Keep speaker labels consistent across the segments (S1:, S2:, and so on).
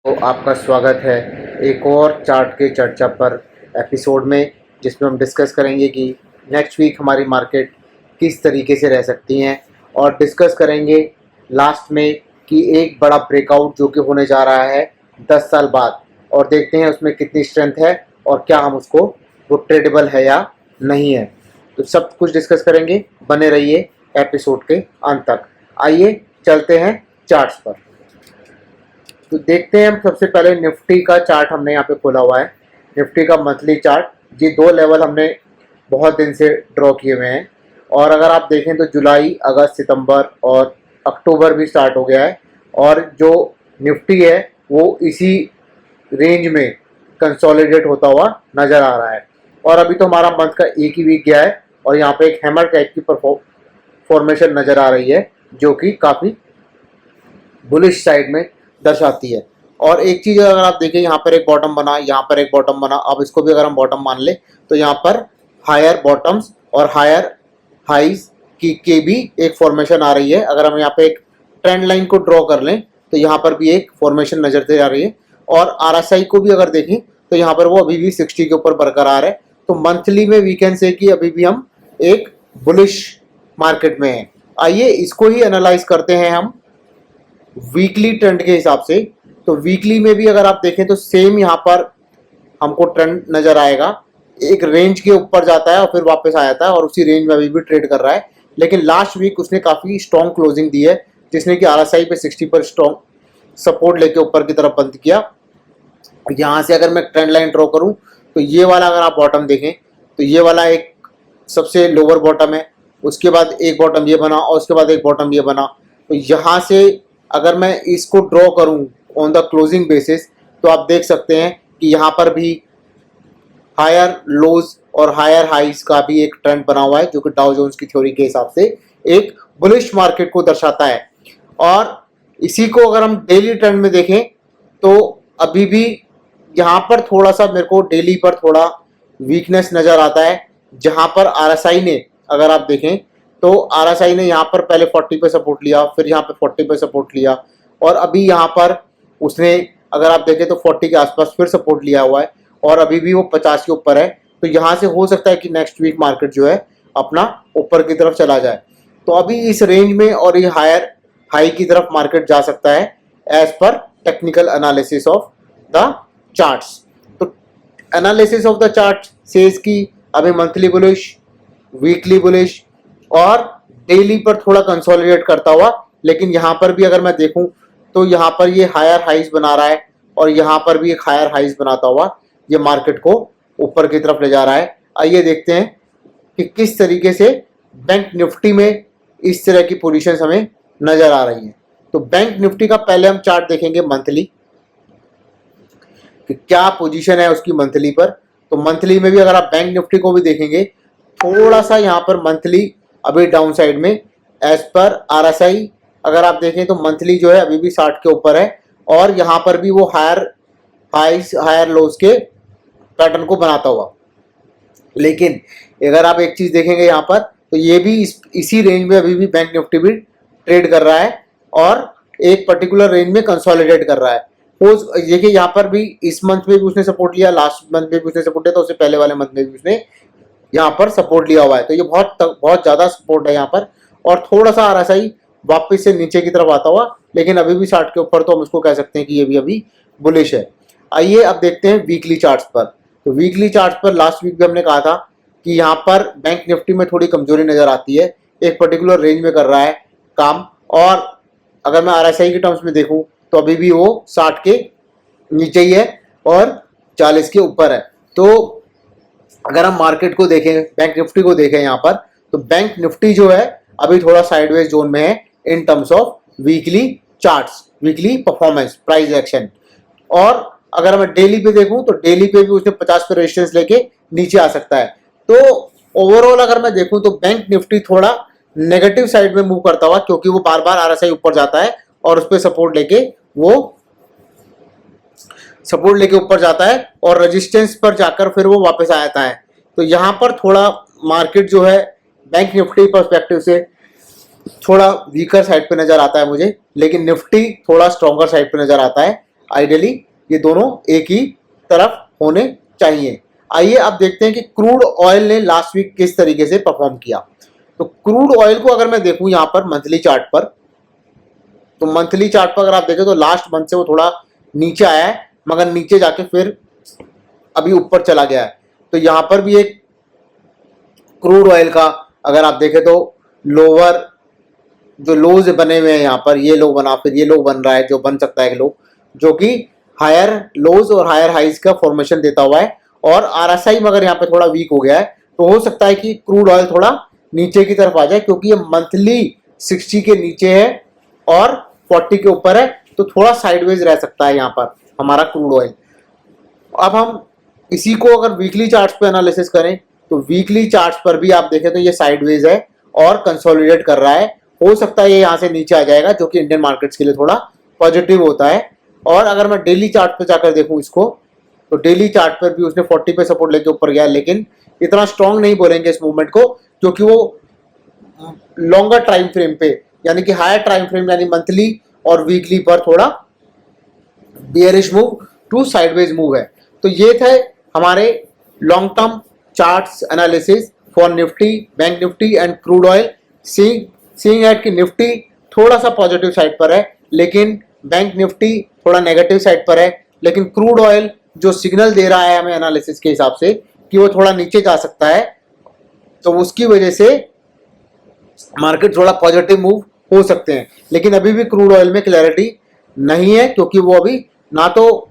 S1: तो आपका स्वागत है एक और चार्ट के चर्चा पर एपिसोड में, जिसमें हम डिस्कस करेंगे कि नेक्स्ट वीक हमारी मार्केट किस तरीके से रह सकती हैं और डिस्कस करेंगे लास्ट में कि एक बड़ा ब्रेकआउट जो कि होने जा रहा है 10 साल बाद, और देखते हैं उसमें कितनी स्ट्रेंथ है और क्या हम उसको वो ट्रेडेबल है या नहीं है। तो सब कुछ डिस्कस करेंगे, बने रहिए एपिसोड के अंत तक। आइए चलते हैं चार्ट्स पर। तो देखते हैं हम सबसे पहले निफ्टी का चार्ट हमने यहाँ पे खोला हुआ है। निफ्टी का मंथली चार्ट, ये दो लेवल हमने बहुत दिन से ड्रॉ किए हुए हैं, और अगर आप देखें तो जुलाई, अगस्त, सितंबर और अक्टूबर भी स्टार्ट हो गया है, और जो निफ्टी है वो इसी रेंज में कंसोलिडेट होता हुआ नज़र आ रहा है। और अभी तो हमारा मंथ का एक ही वीक गया है और यहाँ पे एक हैमर टाइप की फॉर्मेशन नज़र आ रही है जो कि काफ़ी बुलिश साइड में दर्शाती है। और एक चीज़ अगर आप देखें, यहाँ पर एक बॉटम बना, यहाँ पर एक बॉटम बना, अब इसको भी अगर हम बॉटम मान ले तो यहाँ पर हायर बॉटम्स और हायर हाइज की भी एक फॉर्मेशन आ रही है। अगर हम यहाँ पे एक ट्रेंड लाइन को ड्रॉ कर लें तो यहाँ पर भी एक फॉर्मेशन नजर से आ रही है। और आरएसआई को भी अगर देखें तो यहाँ पर वो अभी भी 60 के ऊपर बरकरार है। तो मंथली में वी कैन से कि अभी भी हम एक बुलिश मार्केट में हैं। आइए इसको ही एनालाइज करते हैं हम वीकली ट्रेंड के हिसाब से। तो वीकली में भी अगर आप देखें तो सेम यहाँ पर हमको ट्रेंड नजर आएगा, एक रेंज के ऊपर जाता है और फिर वापस आ जाता है और उसी रेंज में अभी भी ट्रेड कर रहा है। लेकिन लास्ट वीक उसने काफ़ी स्ट्रॉन्ग क्लोजिंग दी है, जिसने कि आरएसआई पे 60 पर स्ट्रॉन्ग सपोर्ट लेके ऊपर की तरफ बंद किया। यहाँ से अगर मैं ट्रेंड लाइन ड्रॉ करूँ तो ये वाला अगर आप बॉटम देखें तो ये वाला एक सबसे लोअर बॉटम है, उसके बाद एक बॉटम ये बना और उसके बाद एक बॉटम ये बना। तो यहाँ से अगर मैं इसको ड्रॉ करूं ऑन द क्लोजिंग बेसिस तो आप देख सकते हैं कि यहाँ पर भी हायर लोज और हायर हाइज का भी एक ट्रेंड बना हुआ है, जो कि डाउ जोन्स की थ्योरी के हिसाब से एक बुलिश मार्केट को दर्शाता है। और इसी को अगर हम डेली ट्रेंड में देखें तो अभी भी यहाँ पर थोड़ा सा मेरे को डेली पर थोड़ा वीकनेस नजर आता है, जहाँ पर आरएसआई ने अगर आप देखें तो आरएसआई ने यहाँ पर पहले 40 पे सपोर्ट लिया, फिर यहाँ पे 40 पे सपोर्ट लिया, और अभी यहाँ पर उसने अगर आप देखें तो 40 के आसपास फिर सपोर्ट लिया हुआ है और अभी भी वो 50 के ऊपर है। तो यहाँ से हो सकता है कि नेक्स्ट वीक मार्केट जो है अपना ऊपर की तरफ चला जाए। तो अभी इस रेंज में और ये हायर हाई की तरफ मार्केट जा सकता है as per technical analysis of the charts. तो analysis of the chart says कि अभी मंथली बुलिश, वीकली बुलिश और डेली पर थोड़ा कंसोलिडेट करता हुआ। लेकिन यहाँ पर भी अगर मैं देखूं तो यहाँ पर ये हायर हाइज बना रहा है और यहाँ पर भी एक हायर हाइज बनाता हुआ ये मार्केट को ऊपर की तरफ ले जा रहा है। आइए देखते हैं कि किस तरीके से बैंक निफ्टी में इस तरह की पोजीशंस हमें नजर आ रही हैं। तो बैंक निफ्टी का पहले हम चार्ट देखेंगे मंथली कि क्या पोजीशन है उसकी मंथली पर। तो मंथली में भी अगर आप बैंक निफ्टी को भी देखेंगे, थोड़ा सा यहाँ पर मंथली अभी डाउन साइड में एज पर आरएसआई अगर आप देखें तो मंथली जो है अभी भी 60 के ऊपर है और यहाँ पर भी वो हायर हाइज हायर लोज के पैटर्न को बनाता हुआ। लेकिन अगर आप एक चीज देखेंगे यहाँ पर तो ये भी इसी रेंज में अभी भी बैंक निफ्टी भी ट्रेड कर रहा है और एक पर्टिकुलर रेंज में कंसोलिडेट कर रहा है। देखिए यहाँ पर भी इस मंथ में भी उसने सपोर्ट लिया, लास्ट मंथ में भी उसने सपोर्ट लिया, तो उससे पहले वाले मंथ में भी उसने यहाँ पर सपोर्ट लिया हुआ है। तो ये बहुत ज्यादा सपोर्ट है यहाँ पर। और थोड़ा सा आरएसआई वापस से नीचे की तरफ आता हुआ, लेकिन अभी भी 60 के ऊपर, तो हम इसको कह सकते हैं कि ये भी अभी बुलिश है। आइए अब देखते हैं वीकली चार्ट्स पर। तो वीकली चार्ट्स पर लास्ट वीक भी हमने कहा था कि यहाँ पर बैंक निफ्टी में थोड़ी कमजोरी नजर आती है, एक पर्टिकुलर रेंज में कर रहा है काम। और अगर मैं आरएसआई के टर्म्स में देखूं तो अभी भी वो 60 के नीचे ही है और 40 के ऊपर है। तो अगर हम मार्केट को देखें, बैंक निफ्टी को देखें यहाँ पर, तो बैंक निफ्टी जो है अभी थोड़ा साइडवेज जोन में है in terms of weekly charts, weekly performance, price action. और अगर मैं डेली पे देखूं तो डेली पे भी उसने 50 पे रेजिस्टेंस लेके नीचे आ सकता है। तो ओवरऑल अगर मैं देखूं तो बैंक निफ्टी थोड़ा नेगेटिव साइड में मूव करता हुआ, क्योंकि वो बार बार आरएसआई ऊपर जाता है और उस पर सपोर्ट लेके ऊपर जाता है और रेजिस्टेंस पर जाकर फिर वो वापस आ जाता है। तो यहाँ पर थोड़ा मार्केट जो है बैंक निफ्टी पर्सपेक्टिव से थोड़ा वीकर साइड पे नजर आता है मुझे, लेकिन निफ्टी थोड़ा स्ट्रॉन्गर साइड पे नजर आता है। आइडियली ये दोनों एक ही तरफ होने चाहिए। आइए अब देखते हैं कि क्रूड ऑयल ने लास्ट वीक किस तरीके से परफॉर्म किया। तो क्रूड ऑयल को अगर मैं देखूं यहाँ पर मंथली चार्ट पर, तो मंथली चार्ट पर अगर आप देखें तो लास्ट मंथ से वो थोड़ा नीचे आया है, मगर नीचे जाके फिर अभी ऊपर चला गया है। तो यहाँ पर भी एक क्रूड ऑयल का अगर आप देखें तो लोअर जो लोज बने हुए हैं यहाँ पर, ये लो बना, फिर ये लो बन रहा है, जो बन सकता है लो, जो कि हायर लोज और हायर हाइज का फॉर्मेशन देता हुआ है। और आरएसआई मगर यहाँ पे थोड़ा वीक हो गया है, तो हो सकता है कि क्रूड ऑयल थोड़ा नीचे की तरफ आ जाए, क्योंकि ये मंथली 60 के नीचे है और 40 के ऊपर है, तो थोड़ा साइडवेज रह सकता है यहाँ पर हमारा क्रूड ऑयल। अब हम इसी को अगर वीकली चार्ट्स पे एनालिसिस करें, तो वीकली चार्ट्स पर भी आप देखें तो ये साइडवेज है और कंसोलिडेट कर रहा है। हो सकता है ये यहाँ से नीचे आ जाएगा, जो कि इंडियन मार्केट्स के लिए थोड़ा पॉजिटिव होता है। और अगर मैं डेली चार्ट पे जाकर देखूं इसको, तो डेली चार्ट पर भी उसने 40 पे सपोर्ट लेके ऊपर गया, लेकिन इतना स्ट्रांग नहीं बोलेंगे इस मूवमेंट को, क्योंकि वो लॉन्गर टाइम फ्रेम पे यानी कि हायर टाइम फ्रेम यानी मंथली और वीकली पर थोड़ा bearish move to sideways move है। तो ये थे हमारे long term charts analysis for Nifty, bank Nifty and crude oil. Seeing at कि निफ्टी थोड़ा सा पॉजिटिव साइड पर है, लेकिन बैंक निफ्टी थोड़ा नेगेटिव साइड पर है। लेकिन क्रूड ऑयल जो सिग्नल दे रहा है हमें एनालिसिस के हिसाब से कि वो थोड़ा नीचे जा सकता है, तो उसकी वजह से मार्केट थोड़ा पॉजिटिव मूव हो सकते हैं। लेकिन अभी भी क्रूड ऑयल में क्लैरिटी नहीं है, क्योंकि वो अभी ना तो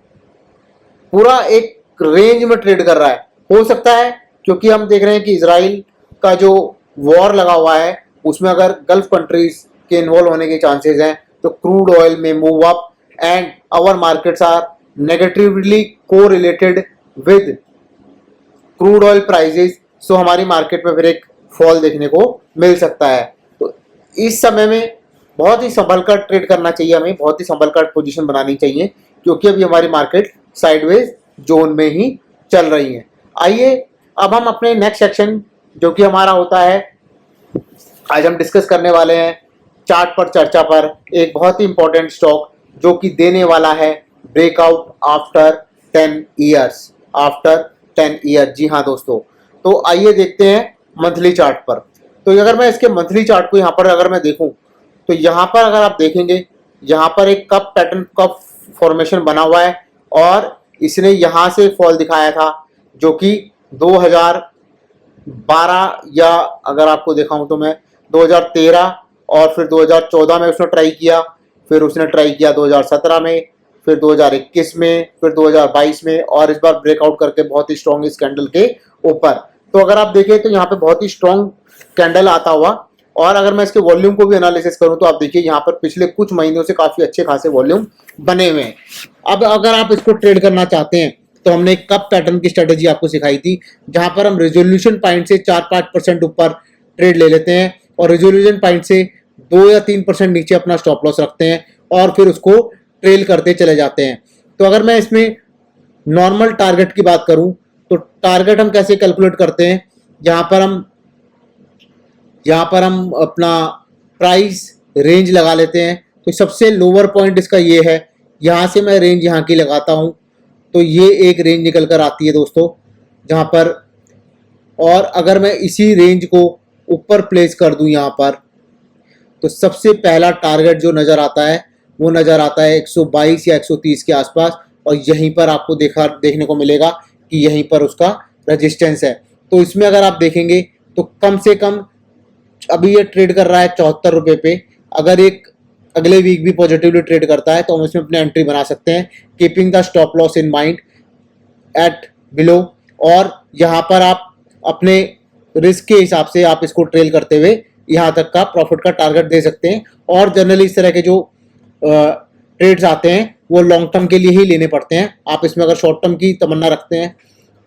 S1: पूरा एक रेंज में ट्रेड कर रहा है। हो सकता है क्योंकि हम देख रहे हैं कि इजराइल का जो वॉर लगा हुआ है, उसमें अगर गल्फ कंट्रीज के इन्वॉल्व होने के चांसेस हैं, तो क्रूड ऑयल में move up and our markets are negatively correlated with crude oil prices. So हमारी मार्केट में फिर एक फॉल देखने को मिल सकता है। तो इस समय में बहुत ही संभल कर ट्रेड करना चाहिए, हमें बहुत ही संभल कर पोजीशन बनानी चाहिए, क्योंकि अभी हमारी मार्केट साइडवेज जोन में ही चल रही है। आइए अब हम अपने नेक्स्ट सेक्शन जो कि हमारा होता है, आज हम डिस्कस करने वाले हैं चार्ट पर चर्चा पर एक बहुत ही इंपॉर्टेंट स्टॉक जो कि देने वाला है breakout after 10 years. After 10 year, जी हाँ दोस्तों। तो आइए देखते हैं मंथली चार्ट पर। तो अगर मैं इसके मंथली चार्ट को यहाँ पर अगर मैं देखूं, तो यहाँ पर अगर आप देखेंगे, यहाँ पर एक कप पैटर्न कप फॉर्मेशन बना हुआ है और इसने यहाँ से फॉल दिखाया था, जो कि 2012 या अगर आपको दिखाऊं तो मैं 2013 और फिर 2014 में उसने ट्राई किया, फिर उसने ट्राई किया 2017 में, फिर 2021 में, फिर 2022 में, और इस बार ब्रेकआउट करके बहुत ही स्ट्रॉन्ग इस कैंडल के ऊपर। तो अगर आप देखें तो यहाँ पे बहुत ही स्ट्रॉन्ग कैंडल आता हुआ, और अगर मैं इसके वॉल्यूम को भी एनालिसिस करूं तो आप देखिए यहाँ पर पिछले कुछ महीनों से काफी अच्छे खासे वॉल्यूम बने हुए हैं। अब अगर आप इसको ट्रेड करना चाहते हैं तो हमने एक कप पैटर्न की स्ट्रेटेजी आपको सिखाई थी, जहां पर हम रेजोल्यूशन पॉइंट से 4-5% ऊपर ट्रेड ले लेते हैं और रेजोल्यूशन पॉइंट से 2 या 3% नीचे अपना स्टॉप लॉस रखते हैं और फिर उसको ट्रेल करते चले जाते हैं। तो अगर मैं इसमें नॉर्मल टारगेट की बात करूं तो टारगेट हम कैसे कैलकुलेट करते हैं, यहाँ पर हम अपना प्राइस रेंज लगा लेते हैं। तो सबसे लोअर पॉइंट इसका ये है, यहाँ से मैं रेंज यहाँ की लगाता हूँ, तो ये एक रेंज निकल कर आती है दोस्तों, जहाँ पर, और अगर मैं इसी रेंज को ऊपर प्लेस कर दूँ यहाँ पर, तो सबसे पहला टारगेट जो नज़र आता है वो नज़र आता है 122 या 130 के आसपास, और यहीं पर आपको देखने को मिलेगा कि यहीं पर उसका रेजिस्टेंस है। तो इसमें अगर आप देखेंगे तो कम से कम अभी ये ट्रेड कर रहा है 74 रुपये पे। अगर एक अगले वीक भी पॉजिटिवली ट्रेड करता है तो हम इसमें अपने एंट्री बना सकते हैं, keeping the stop loss in mind at below. और यहाँ पर आप अपने रिस्क के हिसाब से आप इसको ट्रेल करते हुए यहाँ तक का प्रॉफिट का टारगेट दे सकते हैं। और जनरली इस तरह के जो ट्रेड्स आते हैं वो लॉन्ग टर्म के लिए ही लेने पड़ते हैं। आप इसमें अगर शॉर्ट टर्म की तमन्ना रखते हैं,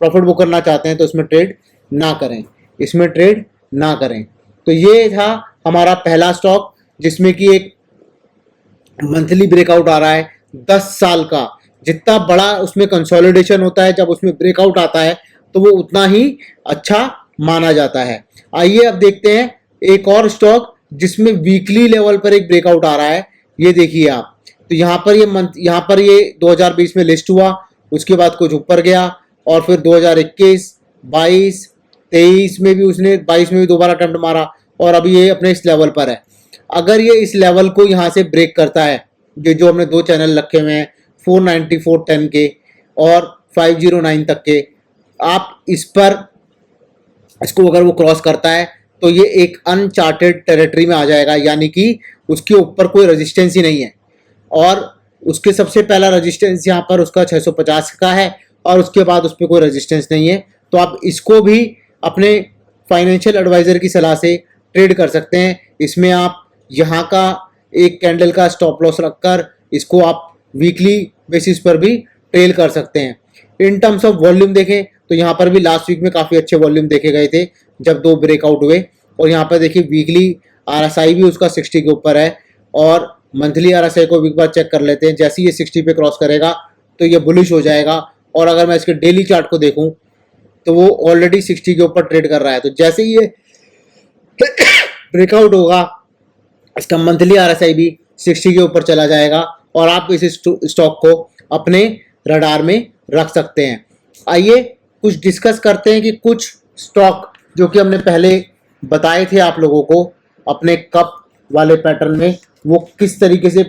S1: प्रॉफिट बुक करना चाहते हैं, तो इसमें ट्रेड ना करें, इसमें ट्रेड ना करें। तो ये था हमारा पहला स्टॉक, जिसमें कि एक मंथली ब्रेकआउट आ रहा है 10 साल का। जितना बड़ा उसमें कंसोलिडेशन होता है, जब उसमें ब्रेकआउट आता है तो वो उतना ही अच्छा माना जाता है। आइए अब देखते हैं एक और स्टॉक जिसमें वीकली लेवल पर एक ब्रेकआउट आ रहा है। ये देखिए आप, तो यहाँ पर ये 2020 में लिस्ट हुआ, उसके बाद कुछ ऊपर गया और फिर 2021, 22, 23 में भी उसने 22 में भी दोबारा अटेम्प्ट मारा और अभी ये अपने इस लेवल पर है। अगर ये इस लेवल को यहाँ से ब्रेक करता है, ये जो हमने दो चैनल रखे हुए हैं 494.10 के और 509 तक के, आप इस पर इसको अगर वो क्रॉस करता है तो ये एक अनचार्टेड टेरिटरी में आ जाएगा, यानी कि उसके ऊपर कोई रेजिस्टेंस ही नहीं है। और उसके सबसे पहला रेजिस्टेंस यहाँ पर उसका 650 का है और उसके बाद उस पर कोई रेजिस्टेंस नहीं है। तो आप इसको भी अपने फाइनेंशियल एडवाइजर की सलाह से ट्रेड कर सकते हैं। इसमें आप यहाँ का एक कैंडल का स्टॉप लॉस रखकर इसको आप वीकली बेसिस पर भी ट्रेल कर सकते हैं। इन टर्म्स ऑफ वॉल्यूम देखें तो यहाँ पर भी लास्ट वीक में काफ़ी अच्छे वॉल्यूम देखे गए थे जब दो ब्रेकआउट हुए। और यहाँ पर देखिए वीकली RSI भी उसका 60 के ऊपर है और मंथली RSI को एक बार चेक कर लेते हैं। जैसे ही ये 60 पे क्रॉस करेगा तो ये बुलिश हो जाएगा। और अगर मैं इसके डेली चार्ट को देखूं तो वो ऑलरेडी 60 के ऊपर ट्रेड कर रहा है। तो जैसे ही ये ब्रेकआउट होगा इसका मंथली RSI भी 60 के ऊपर चला जाएगा और आप इस स्टॉक को अपने रडार में रख सकते हैं। आइए कुछ डिस्कस करते हैं कि कुछ स्टॉक जो कि हमने पहले बताए थे आप लोगों को अपने कप वाले पैटर्न में, वो किस तरीके से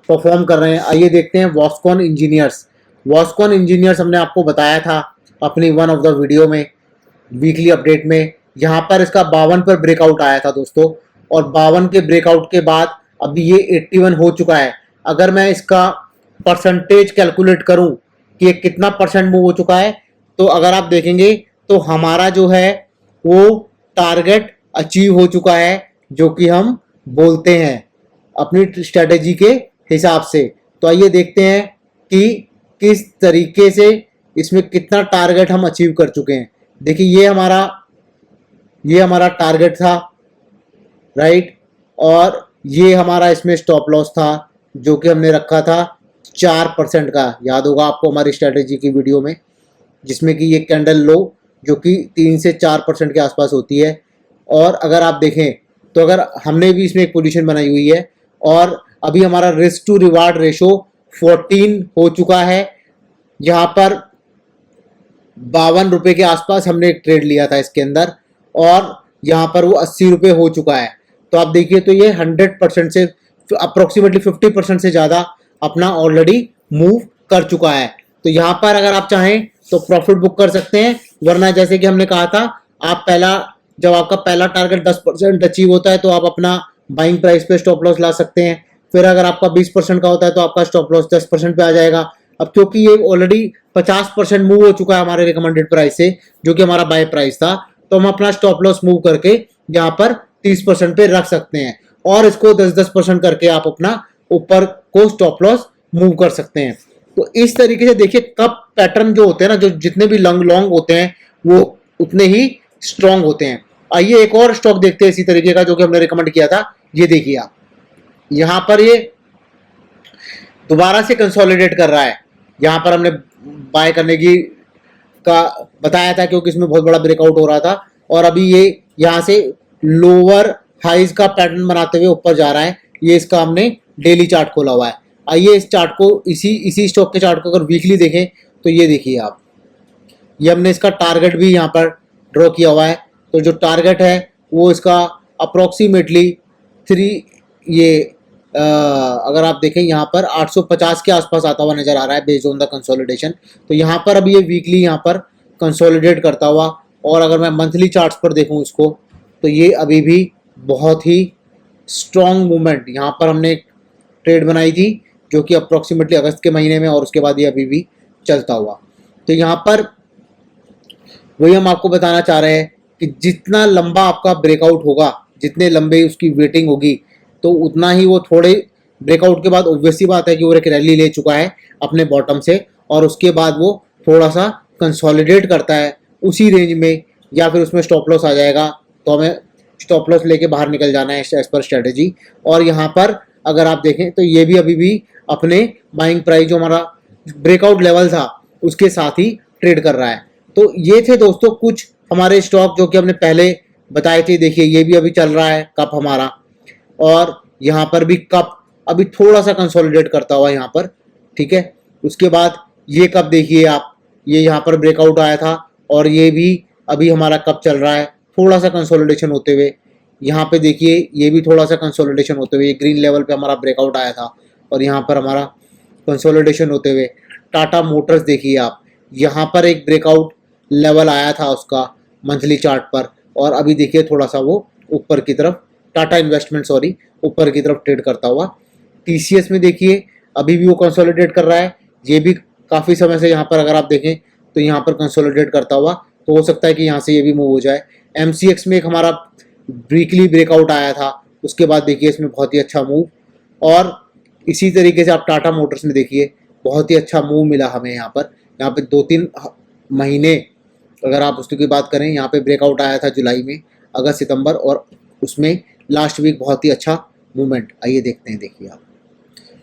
S1: परफॉर्म कर रहे हैं। आइए देखते हैं वॉस्कॉन इंजीनियर्स। वॉस्कॉन इंजीनियर्स हमने आपको बताया था अपनी वन ऑफ द वीडियो में, वीकली अपडेट में। यहाँ पर इसका 52 पर ब्रेकआउट आया था दोस्तों और 52 के ब्रेकआउट के बाद अभी ये 81 हो चुका है। अगर मैं इसका परसेंटेज कैलकुलेट करूं कि ये कितना परसेंट मूव हो चुका है, तो अगर आप देखेंगे तो हमारा जो है वो टारगेट अचीव हो चुका है जो कि हम बोलते हैं अपनी स्ट्रेटेजी के हिसाब से। तो आइए देखते हैं कि किस तरीके से इसमें कितना टारगेट हम अचीव कर चुके हैं। देखिए ये हमारा टारगेट था, राइट, और ये हमारा इसमें स्टॉप लॉस था जो कि हमने रखा था 4% का। याद होगा आपको हमारी स्ट्रेटेजी की वीडियो में, जिसमें कि ये कैंडल लो जो कि 3 से 4% के आसपास होती है। और अगर आप देखें तो अगर हमने भी इसमें एक पोजीशन बनाई हुई है और अभी हमारा रिस्क टू रिवार्ड रेशो 14 हो चुका है। यहाँ पर 52 रुपये के आसपास हमने एक ट्रेड लिया था इसके अंदर और यहाँ पर वो 80 रुपये हो चुका है। तो आप देखिए तो ये 100% से अप्रोक्सीमेटली 50% से ज़्यादा अपना ऑलरेडी मूव कर चुका है। तो यहाँ पर अगर आप चाहें तो प्रॉफिट बुक कर सकते हैं, वरना जैसे कि हमने कहा था आप जब आपका पहला टारगेट 10% अचीव होता है तो आप अपना बाइंग प्राइस पे स्टॉप लॉस ला सकते हैं। फिर अगर आपका 20% का होता है तो आपका स्टॉप लॉस 10% पे आ जाएगा। अब क्योंकि ये ऑलरेडी 50% मूव हो चुका है हमारे रिकमेंडेड प्राइस से जो कि हमारा बाय प्राइस था, तो हम अपना स्टॉप लॉस मूव करके यहाँ पर 30% पे रख सकते हैं और इसको 10% करके आप अपना ऊपर को स्टॉप लॉस मूव कर सकते हैं। तो इस तरीके से देखिए कप पैटर्न जो होते हैं ना, जो जितने भी लॉन्ग होते हैं वो उतने ही स्ट्रांग होते हैं। आइए एक और स्टॉक देखते हैं इसी तरीके का जो कि हमने रिकमेंड किया था। ये देखिए आप, यहाँ पर ये दोबारा से कंसोलिडेट कर रहा है। यहाँ पर हमने बाय करने की का बताया था क्योंकि इसमें बहुत बड़ा ब्रेकआउट हो रहा था और अभी ये यहाँ से लोअर हाइज का पैटर्न बनाते हुए ऊपर जा रहा है। ये इसका हमने डेली चार्ट खोला हुआ है। आइए इस चार्ट को इसी स्टॉक के चार्ट को अगर वीकली देखें तो ये देखिए आप, ये हमने इसका टारगेट भी यहाँ पर ड्रॉ किया हुआ है। तो जो टारगेट है वो इसका अप्रोक्सीमेटली अगर आप देखें यहाँ पर 850 के आसपास आता हुआ नजर आ रहा है बेस्ड ऑन द कंसोलिडेशन। तो यहाँ पर अभी ये वीकली यहाँ पर कंसोलिडेट करता हुआ, और अगर मैं मंथली चार्ट्स पर देखूँ इसको तो ये अभी भी बहुत ही स्ट्रॉन्ग मूवमेंट, यहाँ पर हमने एक ट्रेड बनाई थी जो कि अप्रोक्सीमेटली अगस्त के महीने में, और उसके बाद ये अभी भी चलता हुआ। तो यहाँ पर वही हम आपको बताना चाह रहे हैं कि जितना लंबा आपका ब्रेकआउट होगा, जितने लंबे उसकी वेटिंग होगी, तो उतना ही वो थोड़े ब्रेकआउट के बाद ऑब्वियसली बात है कि वो एक रैली ले चुका है अपने बॉटम से और उसके बाद वो थोड़ा सा कंसोलिडेट करता है उसी रेंज में या फिर उसमें स्टॉप लॉस आ जाएगा। तो हमें स्टॉप लॉस लेके बाहर निकल जाना है एज पर स्ट्रेटेजी। और यहाँ पर अगर आप देखें तो ये भी अभी भी अपने बाइंग प्राइस जो हमारा ब्रेकआउट लेवल था उसके साथ ही ट्रेड कर रहा है। तो ये थे दोस्तों कुछ हमारे स्टॉक जो कि हमने पहले बताए थे। देखिए ये भी अभी चल रहा है कप हमारा, और यहाँ पर भी कप अभी थोड़ा सा कंसोलिडेट करता हुआ यहाँ पर, ठीक है। उसके बाद ये कब देखिए आप, ये यहाँ पर ब्रेकआउट आया था और ये भी अभी हमारा कब चल रहा है, थोड़ा सा कंसोलिडेशन होते हुए। यहाँ पे देखिए ये भी थोड़ा सा कंसोलिडेशन होते हुए, ग्रीन लेवल पे हमारा ब्रेकआउट आया था और यहाँ पर हमारा कंसोलिडेशन होते हुए। टाटा मोटर्स देखिए आप, यहाँ पर एक ब्रेकआउट लेवल आया था उसका मंथली चार्ट पर, और अभी देखिए थोड़ा सा वो ऊपर की तरफ, टाटा इन्वेस्टमेंट सॉरी, ऊपर की तरफ ट्रेड करता हुआ। टीसीएस में देखिए अभी भी वो कंसोलिडेट कर रहा है, ये भी काफ़ी समय से यहाँ पर अगर आप देखें तो यहाँ पर कंसोलिडेट करता हुआ, तो हो सकता है कि यहाँ से ये भी मूव हो जाए। एमसीएक्स में एक हमारा वीकली ब्रेकआउट आया था, उसके बाद देखिए इसमें बहुत ही अच्छा मूव, और इसी तरीके से आप टाटा मोटर्स में देखिए बहुत ही अच्छा मूव मिला हमें यहाँ पे 2-3 महीने अगर आप उसकी बात करें, यहाँ पे ब्रेकआउट आया था जुलाई में, अगस्त सितंबर, और उसमें लास्ट वीक बहुत ही अच्छा मूवमेंट। आइए देखते हैं, देखिए आप,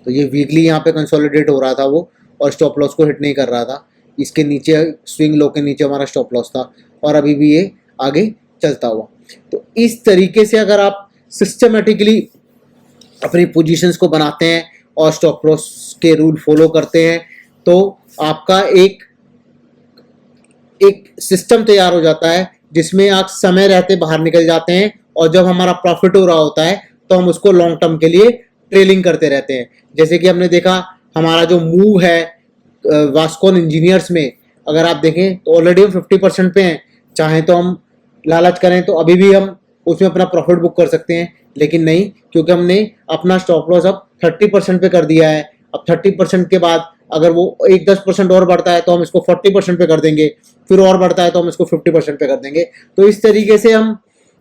S1: तो ये वीकली यहाँ पे कंसोलिडेट हो रहा था वो, और स्टॉप लॉस को हिट नहीं कर रहा था। इसके नीचे स्विंग लो के नीचे हमारा स्टॉप लॉस था, और अभी भी ये आगे चलता हुआ। तो इस तरीके से अगर आप सिस्टमेटिकली अपनी पोजीशंस को बनाते हैं और स्टॉप लॉस के रूल फॉलो करते हैं, तो आपका एक सिस्टम तैयार हो जाता है जिसमें आप समय रहते बाहर निकल जाते हैं, और जब हमारा प्रॉफिट हो रहा होता है तो हम उसको लॉन्ग टर्म के लिए ट्रेलिंग करते रहते हैं। जैसे कि हमने देखा हमारा जो मूव है वास्कॉन इंजीनियर्स में, अगर आप देखें तो ऑलरेडी हम 50% पे हैं। चाहे तो हम लालच करें तो अभी भी हम उसमें अपना प्रॉफिट बुक कर सकते हैं, लेकिन नहीं, क्योंकि हमने अपना स्टॉप लॉस अब 30% पे कर दिया है। अब 30% के बाद अगर वो 10% और बढ़ता है तो हम इसको 40% पे कर देंगे, फिर और बढ़ता है तो हम इसको 50% पे कर देंगे। तो इस तरीके से हम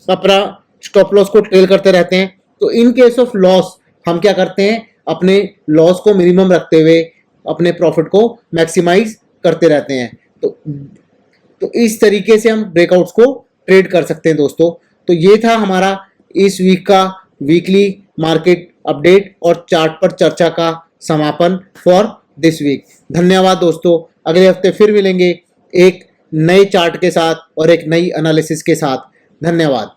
S1: अपना स्टॉप लॉस को ट्रेल करते रहते हैं। तो इन केस ऑफ लॉस हम क्या करते हैं, अपने लॉस को मिनिमम रखते हुए अपने प्रॉफिट को मैक्सिमाइज करते रहते हैं। तो इस तरीके से हम ब्रेकआउट्स को ट्रेड कर सकते हैं दोस्तों। तो ये था हमारा इस वीक का वीकली मार्केट अपडेट और चार्ट पर चर्चा का समापन फॉर दिस वीक। धन्यवाद दोस्तों, अगले हफ्ते फिर मिलेंगे एक नए चार्ट के साथ और एक नई एनालिसिस के साथ। धन्यवाद।